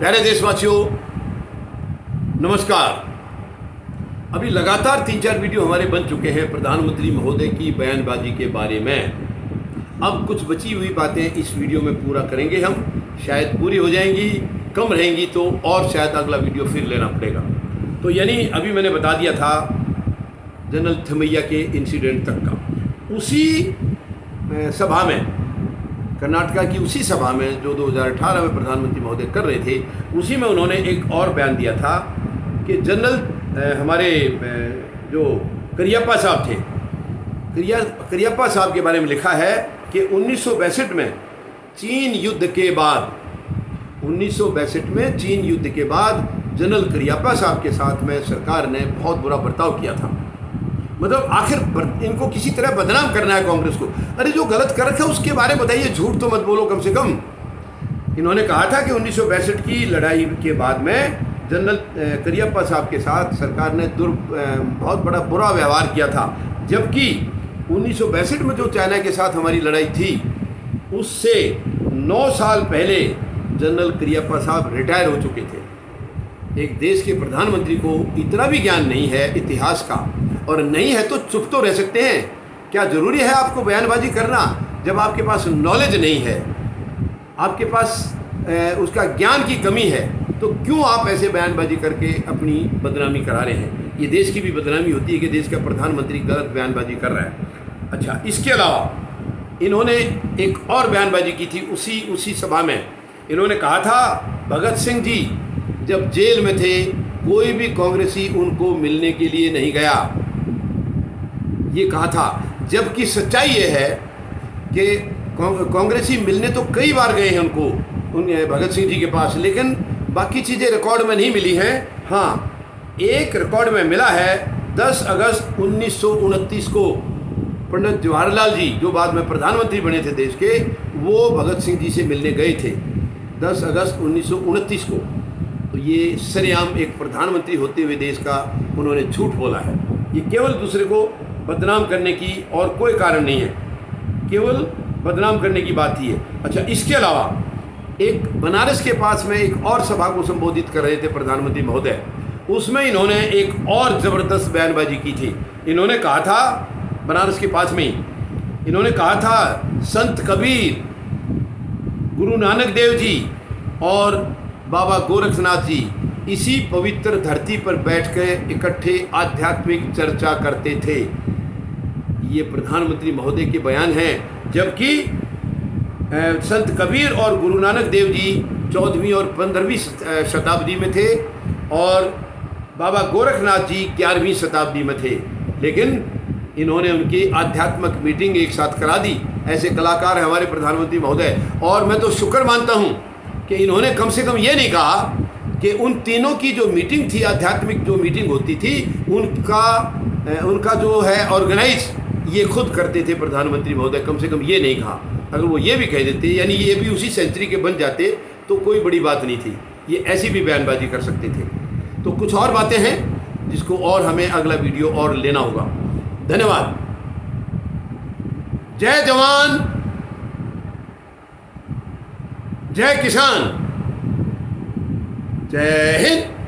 प्यारे देशवासियों, नमस्कार। अभी लगातार 3-4 वीडियो हमारे बन चुके हैं प्रधानमंत्री महोदय की बयानबाजी के बारे में। अब कुछ बची हुई बातें इस वीडियो में पूरा करेंगे हम। शायद पूरी हो जाएंगी, कम रहेंगी तो और शायद अगला वीडियो फिर लेना पड़ेगा। तो यानी अभी मैंने बता दिया था जनरल थमैया के इंसिडेंट तक का। उसी सभा में, कर्नाटका की उसी सभा में जो 2018 में प्रधानमंत्री महोदय कर रहे थे, उसी में उन्होंने एक और बयान दिया था कि जनरल हमारे जो करियप्पा साहब थे, करियप्पा साहब के बारे में लिखा है कि 1962 में चीन युद्ध के बाद 1962 में चीन युद्ध के बाद जनरल करियप्पा साहब के साथ में सरकार ने बहुत बुरा बर्ताव किया था। मतलब आखिर इनको किसी तरह बदनाम करना है कांग्रेस को। अरे जो गलत कर रखा है उसके बारे में बताइए, झूठ तो मत बोलो कम से कम। इन्होंने कहा था कि 1962 की लड़ाई के बाद में जनरल करियप्पा साहब के साथ सरकार ने बहुत बड़ा बुरा व्यवहार किया था, जबकि 1962 में जो चाइना के साथ हमारी लड़ाई थी उससे 9 साल पहले जनरल करियप्पा साहब रिटायर हो चुके थे। एक देश के प्रधानमंत्री को इतना भी ज्ञान नहीं है इतिहास का, और नहीं है तो चुप तो रह सकते हैं। क्या ज़रूरी है आपको बयानबाजी करना जब आपके पास नॉलेज नहीं है, आपके पास उसका ज्ञान की कमी है? तो क्यों आप ऐसे बयानबाजी करके अपनी बदनामी करा रहे हैं? ये देश की भी बदनामी होती है कि देश का प्रधानमंत्री गलत बयानबाजी कर रहा है। अच्छा, इसके अलावा इन्होंने एक और बयानबाजी की थी उसी सभा में। इन्होंने कहा था भगत सिंह जी जब जेल में थे कोई भी कांग्रेसी उनको मिलने के लिए नहीं गया, ये कहा था। जबकि सच्चाई ये है कि कांग्रेसी मिलने तो कई बार गए हैं उनको, भगत सिंह जी के पास, लेकिन बाकी चीज़ें रिकॉर्ड में नहीं मिली हैं। हाँ, एक रिकॉर्ड में मिला है 10 अगस्त 1929 को पंडित जवाहरलाल जी, जो बाद में प्रधानमंत्री बने थे देश के, वो भगत सिंह जी से मिलने गए थे 10 अगस्त 1929 को। तो ये सरेआम एक प्रधानमंत्री होते हुए देश का उन्होंने झूठ बोला है। ये केवल दूसरे को बदनाम करने की और कोई कारण नहीं है, केवल बदनाम करने की बात ही है। अच्छा, इसके अलावा एक बनारस के पास में एक और सभा को संबोधित कर रहे थे प्रधानमंत्री महोदय, उसमें इन्होंने एक और ज़बरदस्त बयानबाजी की थी। इन्होंने कहा था, बनारस के पास में ही इन्होंने कहा था, संत कबीर, गुरु नानक देव जी और बाबा गोरखनाथ जी इसी पवित्र धरती पर बैठकर इकट्ठे आध्यात्मिक चर्चा करते थे। ये प्रधानमंत्री महोदय के बयान हैं, जबकि संत कबीर और गुरु नानक देव जी 14वीं और 15वीं शताब्दी में थे और बाबा गोरखनाथ जी 11वीं शताब्दी में थे, लेकिन इन्होंने उनकी आध्यात्मिक मीटिंग एक साथ करा दी। ऐसे कलाकार हैं हमारे प्रधानमंत्री महोदय, और मैं तो शुक्र मानता हूँ कि इन्होंने कम से कम ये नहीं कहा कि उन तीनों की जो मीटिंग थी, आध्यात्मिक जो मीटिंग होती थी, उनका जो है ऑर्गेनाइज ये खुद करते थे प्रधानमंत्री महोदय। कम से कम ये नहीं कहा। अगर वो ये भी कह देते, यानी ये भी उसी सेंचुरी के बन जाते, तो कोई बड़ी बात नहीं थी। ये ऐसी भी बयानबाजी कर सकते थे। तो कुछ और बातें हैं जिसको और हमें अगला वीडियो और लेना होगा। धन्यवाद। जय जवान, जय किसान, जय हिंद।